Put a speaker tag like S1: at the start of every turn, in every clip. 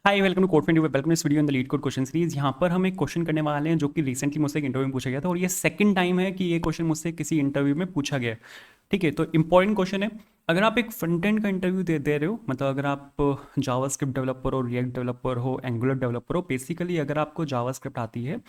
S1: Hi welcome to code friend, welcome इस video in the LeetCode question series. यहाँ पर हम एक क्वेश्चन करने वाले हैं जो कि रिसेंटली मुझसे एक इंटरव्यू में पूछा गया था और ये सेकंड टाइम है कि ये क्वेश्चन मुझसे किसी इंटरव्यू में पूछा गया है। ठीक है, तो इंपॉर्टेंट क्वेश्चन है। अगर आप एक फ्रंट एंड का इंटरव्यू दे रहे हो, मतलब अगर आप जावास्क्रिप्ट डेवलपर हो, रिएक्ट डेवलपर हो, एंगुलर डेवलपर हो, बेसिकली अगर आपको जावास्क्रिप्ट आती है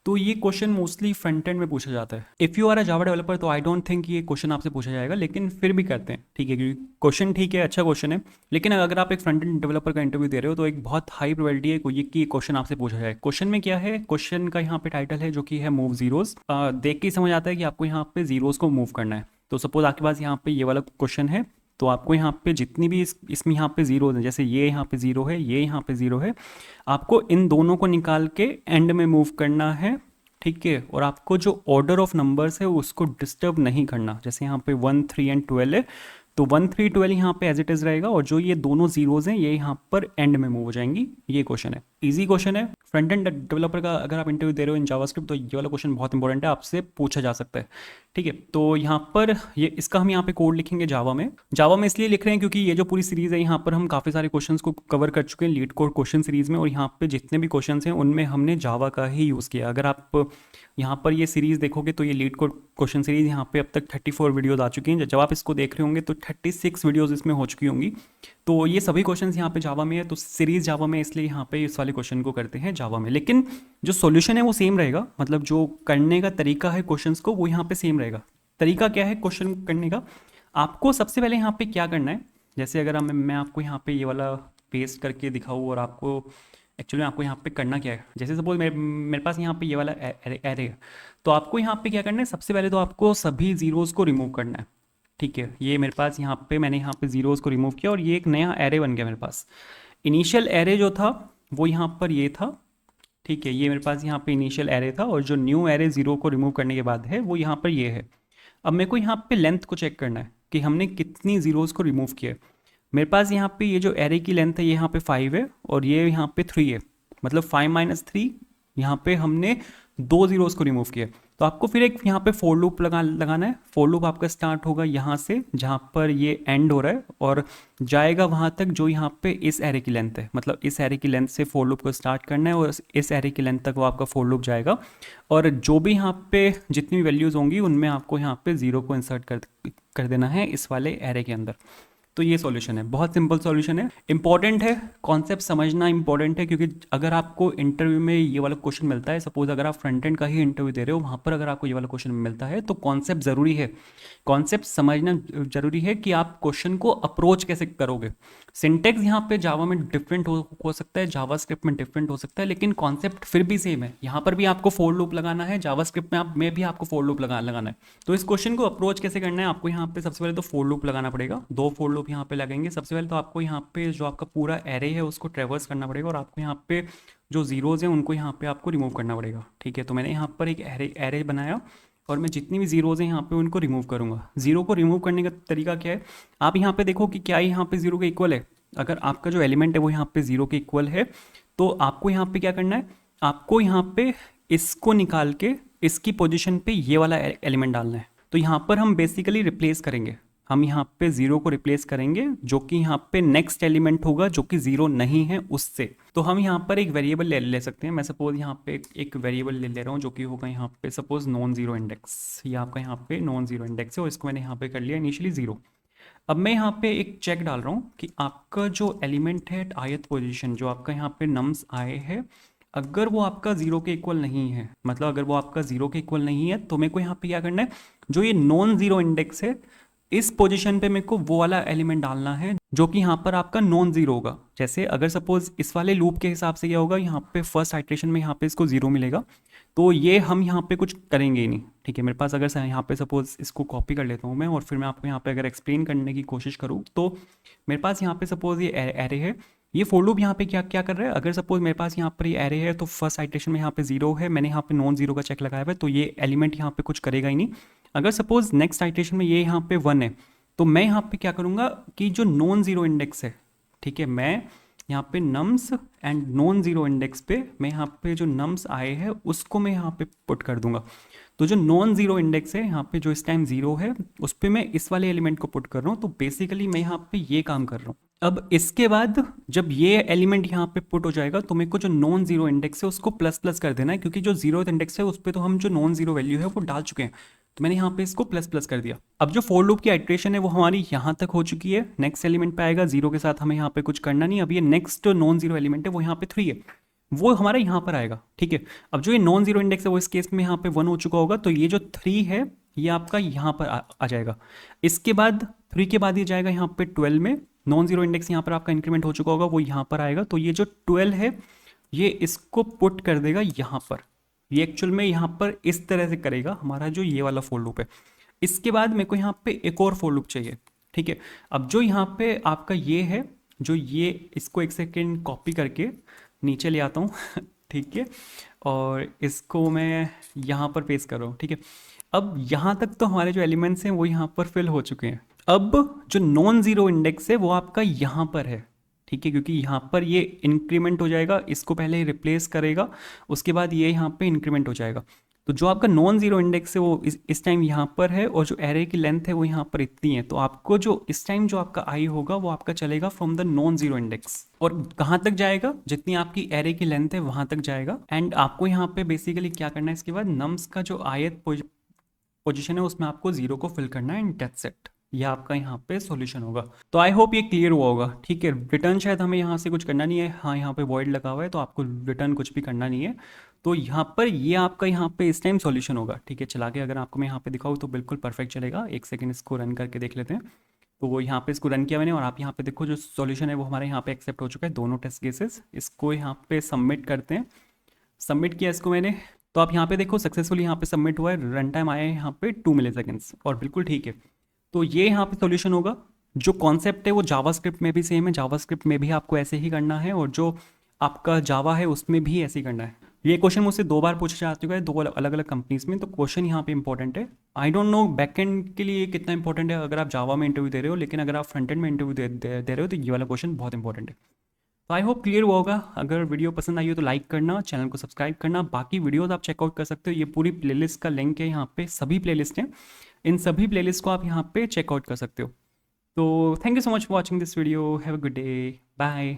S1: तो ये क्वेश्चन मोस्टली फ्रंट एंड में पूछा जाता है। If you are a Java developer तो आई डोंट थिंक ये क्वेश्चन आपसे पूछा जाएगा, लेकिन फिर भी करते हैं। ठीक है, क्योंकि क्वेश्चन ठीक है, अच्छा क्वेश्चन है। लेकिन अगर आप एक फ्रंट एंड डेवलपर का इंटरव्यू दे रहे हो तो एक बहुत हाई प्रोबेबिलिटी है कि ये क्वेश्चन आपसे पूछा जाए। क्वेश्चन में क्या है, क्वेश्चन का यहाँ पे टाइटल है जो कि है मूव जीरोज। देख के ही समझ आता है कि आपको यहाँ पे जीरोज को मूव करना है। तो सपोज आपके पास यहाँ पे ये वाला क्वेश्चन है, तो आपको यहाँ पे जितनी भी इसमें यहाँ पे जीरो है, जैसे ये यहाँ पे जीरो है, ये यहाँ पे जीरो है, आपको इन दोनों को निकाल के एंड में मूव करना है। ठीक है, और आपको जो ऑर्डर ऑफ नंबर्स है उसको डिस्टर्ब नहीं करना। जैसे यहाँ पे 1 3 एंड 12 है, तो 1 3 12 यहाँ पे एज इट इज रहेगा, और जो ये दोनों जीरोज हैं ये यहाँ पर एंड में मूव हो जाएंगी। ये क्वेश्चन है, इजी क्वेश्चन है। फ्रंट एंड डेवलपर का अगर आप इंटरव्यू दे रहे हो इन जावास्क्रिप्ट तो ये वाला क्वेश्चन बहुत इंपॉर्टेंट है, आपसे पूछा जा सकता है। ठीक है, तो यहाँ पर ये इसका हम यहाँ पे कोड लिखेंगे जावा में। जावा में इसलिए लिख रहे हैं क्योंकि ये जो पूरी सीरीज है यहाँ पर हम काफ़ी सारे क्वेश्चंस को कवर कर चुके हैं लीड कोड क्वेश्चन सीरीज में, और यहाँ पे जितने भी क्वेश्चंस हैं उनमें हमने जावा का ही यूज़ किया। अगर आप यहाँ पर ये सीरीज़ देखोगे तो ये लीड कोड क्वेश्चन सीरीज़ यहाँ पे अब तक 34 वीडियोज़ आ चुकी हैं। जब आप इसको देख रहे होंगे तो 36 वीडियोज़ इसमें हो चुकी होंगी। तो ये सभी क्वेश्चंस यहाँ पे जावा में है, तो सीरीज़ जावा में, इसलिए यहाँ पे इस वाले क्वेश्चन को करते हैं जावा में। लेकिन जो सॉल्यूशन है वो सेम रहेगा, मतलब जो करने का तरीका है क्वेश्चंस को वो यहाँ पे सेम रहेगा। तरीका क्या है क्वेश्चन करने का, आपको सबसे पहले यहाँ पे क्या करना है। जैसे अगर मैं आपको यहाँ पे ये वाला पेस्ट करके दिखाऊँ और आपको एक्चुअली आपको यहाँ पे करना क्या है, जैसे सपोज मेरे पास यहाँ पे ये वाला एरे है, तो आपको यहाँ पे क्या करना है, सबसे पहले तो आपको सभी जीरोज़ को रिमूव करना है। ठीक है, ये मेरे पास यहाँ पे मैंने यहाँ पे जीरोज़ को रिमूव किया और ये एक नया एरे बन गया मेरे पास। इनिशियल एरे जो था वो यहाँ पर ये था। ठीक है, ये मेरे पास यहाँ पे इनिशियल एरे था, और जो न्यू एरे जीरो को रिमूव करने के बाद है वो यहाँ पर ये है। अब मेरे को यहाँ पे लेंथ को चेक करना है कि हमने कितनी जीरोज़ को रिमूव किया है। मेरे पास यहाँ पे ये जो एरे की लेंथ है ये यहाँ पे 5 है और ये यहाँ पे 3 है, मतलब 5 - 3 यहाँ पे हमने दो जीरोज़ को रिमूव किया। तो आपको फिर एक यहाँ पे फोर लूप लगाना है। फोर लूप आपका स्टार्ट होगा यहाँ से जहाँ पर ये एंड हो रहा है और जाएगा वहाँ तक जो यहाँ पे इस एरे की लेंथ है, मतलब इस एरे की लेंथ से फोर लूप को स्टार्ट करना है और इस एरे की लेंथ तक वो आपका फोर लूप जाएगा। और जो भी यहाँ पे जितनी भी वैल्यूज़ होंगी उनमें आपको यहाँ पे जीरो को इंसर्ट कर देना है इस वाले एरे के अंदर। तो ये सॉल्यूशन है, बहुत सिंपल सॉल्यूशन है। इंपॉर्टेंट है, कॉन्सेप्ट समझना इंपॉर्टेंट है, क्योंकि अगर आपको इंटरव्यू में ये वाला क्वेश्चन मिलता है, सपोज अगर आप फ्रंट एंड का ही इंटरव्यू दे रहे हो, वहाँ पर अगर आपको ये वाला क्वेश्चन मिलता है तो कॉन्सेप्ट ज़रूरी है। कॉन्सेप्ट समझना जरूरी है कि आप क्वेश्चन को अप्रोच कैसे करोगे। सिंटेक्स यहाँ पे जावा में डिफरेंट हो सकता है, जावास्क्रिप्ट में डिफरेंट हो सकता है, लेकिन कॉन्सेप्ट फिर भी सेम है। यहाँ पर भी आपको फोर लूप लगाना है, जावास्क्रिप्ट में भी आपको फोर लूप लगाना है। तो इस क्वेश्चन को अप्रोच कैसे करना है, आपको यहाँ पे सबसे पहले तो फोर लूप लगाना पड़ेगा। दो फोर लूप यहाँ पे लगेंगे। सबसे पहले तो आपको यहाँ पे जो आपका पूरा एरे है उसको ट्रेवर्स करना पड़ेगा, और आपको यहाँ पे जो जीरोज हैं उनको यहाँ पे आपको रिमूव करना पड़ेगा। ठीक है, तो मैंने यहाँ पर एक एरे बनाया और मैं जितनी भी जीरोज हैं यहाँ पे उनको रिमूव करूँगा। जीरो को रिमूव करने का तरीका क्या है, आप यहाँ पे देखो कि क्या यहाँ पे जीरो के इक्वल है। अगर आपका जो एलिमेंट है वो यहाँ पे जीरो के इक्वल है तो आपको यहाँ पे क्या करना है, आपको यहाँ पे इसको निकाल के इसकी पोजीशन पे ये वाला एलिमेंट डालना है। तो यहाँ पर हम बेसिकली रिप्लेस करेंगे, हम यहाँ पे जीरो को रिप्लेस करेंगे जो कि यहाँ पे नेक्स्ट एलिमेंट होगा जो कि जीरो नहीं है उससे। तो हम यहाँ पर एक वेरिएबल ले सकते हैं। मैं सपोज यहाँ पे एक वेरिएबल ले रहा हूँ जो कि होगा यहाँ पे सपोज नॉन जीरो इंडेक्स। ये आपका यहाँ पे नॉन जीरो इंडेक्स है और इसको मैंने यहाँ पे कर लिया इनिशियली जीरो। अब मैं यहाँ पे एक चेक डाल रहा हूँ कि आपका जो एलिमेंट है ith पोजीशन, जो आपका यहाँ पे नम्स आए हैं, अगर वो आपका जीरो के इक्वल नहीं है, मतलब अगर वो आपका जीरो के इक्वल नहीं है तो मेरे को यहाँ पे क्या करना है, जो ये नॉन जीरो इंडेक्स है इस पोजीशन पे मेरे को वो वाला एलिमेंट डालना है जो कि यहाँ पर आपका नॉन जीरो होगा। जैसे अगर सपोज इस वाले लूप के हिसाब से क्या होगा, यहाँ पे फर्स्ट आइट्रेशन में यहाँ पे इसको जीरो मिलेगा, तो ये हम यहाँ पे कुछ करेंगे ही नहीं। ठीक है, मेरे पास अगर यहाँ पे सपोज इसको कॉपी कर लेता हूँ मैं और फिर मैं आपको यहाँ पे अगर एक्सप्लेन करने की कोशिश करूँ तो मेरे पास यहाँ पे सपोज ये एरे है। ये फोर लूप यहाँ पे क्या क्या कर रहा है, अगर सपोज मेरे पास यहाँ पर ये एरे है तो फर्स्ट आइट्रेशन में यहाँ पे जीरो है, मैंने यहाँ पे नॉन जीरो का चेक लगाया हुआ है, तो ये एलिमेंट यहाँ पे कुछ करेगा ही नहीं। अगर सपोज नेक्स्ट आइट्रेशन में ये यहाँ पे 1 है तो मैं यहाँ पे क्या करूँगा कि जो नॉन जीरो इंडेक्स है, ठीक है, मैं यहाँ पे nums and non zero index पे मैं यहाँ पे जो नम्स आए हैं उसको मैं यहाँ पे पुट कर दूंगा। तो जो नॉन जीरो इंडेक्स है यहाँ पे जो इस टाइम जीरो है उस पर मैं इस वाले एलिमेंट को पुट कर रहा हूँ। तो बेसिकली मैं यहाँ पे ये काम कर रहा हूँ। अब इसके बाद जब ये एलिमेंट यहाँ पे पुट हो जाएगा तो मेरे को जो नॉन जीरो इंडेक्स है उसको प्लस प्लस कर देना है, क्योंकि जो जीरो इंडेक्स है उस पर तो हम जो नॉन जीरो वैल्यू है वो डाल चुके हैं। तो मैंने यहाँ पे इसको प्लस प्लस कर दिया। अब जो फोर लूप की आइट्रेशन है वो हमारी यहाँ तक हो चुकी है। नेक्स्ट एलिमेंट पे आएगा जीरो के साथ, हमें यहाँ पे कुछ करना नहीं। अब ये नेक्स्ट नॉन जीरो एलिमेंट है वो यहाँ पे 3 है, वो हमारा यहाँ पर आएगा। ठीक है, अब जो ये नॉन जीरो इंडेक्स है वो इस केस में यहाँ पे 1 हो चुका होगा, तो ये जो 3 है ये आपका यहाँ पर आ जाएगा। इसके बाद 3 के बाद ये जाएगा यहाँ पे 12 में। नॉन जीरो इंडेक्स यहाँ पर आपका इंक्रीमेंट हो चुका होगा, वो यहाँ पर आएगा। तो ये जो 12 है ये इसको पुट कर देगा यहाँ पर। ये एक्चुअल में यहाँ पर इस तरह से करेगा हमारा जो ये वाला फोर लूप है। इसके बाद मेरे को यहाँ पे एक और फोर लूप चाहिए। ठीक है, अब जो यहाँ पे आपका ये है, जो ये इसको एक सेकेंड कॉपी करके नीचे ले आता हूँ ठीक है, और इसको मैं यहाँ पर पेस्ट कर रहा हूँ। ठीक है, अब यहाँ तक तो हमारे जो एलिमेंट्स हैं वो यहाँ पर फिल हो चुके हैं। अब जो नॉन ज़ीरो इंडेक्स है वो आपका यहाँ पर है। ठीक है, क्योंकि यहाँ पर ये इंक्रीमेंट हो जाएगा, इसको पहले रिप्लेस करेगा, उसके बाद ये यहाँ पे इंक्रीमेंट हो जाएगा। तो जो आपका नॉन जीरो इंडेक्स है वो इस टाइम यहाँ पर है, और जो एरे की लेंथ है वो यहाँ पर इतनी है। तो आपको जो इस टाइम जो आपका आई होगा वो आपका चलेगा from the non zero index, और कहाँ तक जाएगा, जितनी आपकी एरे की लेंथ है वहाँ तक जाएगा। एंड आपको यहाँ पे बेसिकली क्या करना है, इसके बाद नम्स का जो आयत पोजीशन है उसमें आपको जीरो को फिल करना है, एंड दैट्स इट। ये आपका यहाँ पे सॉल्यूशन होगा। तो आई होप ये क्लियर हुआ होगा। ठीक है, रिटर्न शायद हमें यहाँ से कुछ करना नहीं है। हाँ, यहाँ पे वॉइड लगा हुआ है तो आपको रिटर्न कुछ भी करना नहीं है। तो यहाँ पर ये आपका यहाँ पे इस टाइम सॉल्यूशन होगा। ठीक है, चला के अगर आपको मैं यहाँ पे दिखाऊँ तो बिल्कुल परफेक्ट चलेगा। एक सेकेंड इसको रन करके देख लेते हैं। तो वो यहाँ पे इसको रन किया मैंने, और आप यहाँ पे देखो जो सॉल्यूशन है वो हमारे यहाँ पे एक्सेप्ट हो चुका है, दोनों टेस्ट केसेस। इसको यहाँ पे सबमिट करते हैं। सबमिट किया इसको मैंने, तो आप यहाँ पे देखो सक्सेसफुली यहाँ पे सबमिट हुआ है। रन टाइम आया है यहाँ पे 2 मिली सेकेंड्स, और बिल्कुल ठीक है। तो ये यहाँ पे सॉल्यूशन होगा। जो कॉन्सेप्ट है वो जावास्क्रिप्ट में भी सेम है, जावास्क्रिप्ट में भी आपको ऐसे ही करना है, और जो आपका जावा है उसमें भी ऐसे ही करना है। ये क्वेश्चन मुझसे 2 बार पूछा जा चुका है, 2 अलग अलग कंपनीज में। तो क्वेश्चन यहाँ पे इंपॉर्टेंट है। आई डोंट नो बैकएंड के लिए कितना इंपॉर्टेंट है अगर आप जावा में इंटरव्यू दे रहे हो, लेकिन अगर आप फ्रंट एंड में इंटरव्यू दे रहे हो तो ये वाला क्वेश्चन बहुत इंपॉर्टेंट है। तो आई होप क्लियर हुआ होगा। अगर वीडियो पसंद आई हो तो लाइक करना, चैनल को सब्सक्राइब करना। बाकी वीडियोस आप चेकआउट कर सकते हो, ये पूरी प्लेलिस्ट का लिंक है यहाँ पे, सभी प्लेलिस्ट हैं, इन सभी प्लेलिस्ट को आप यहाँ पे चेकआउट कर सकते हो। तो thank you so much for watching this video. Have a good day, bye.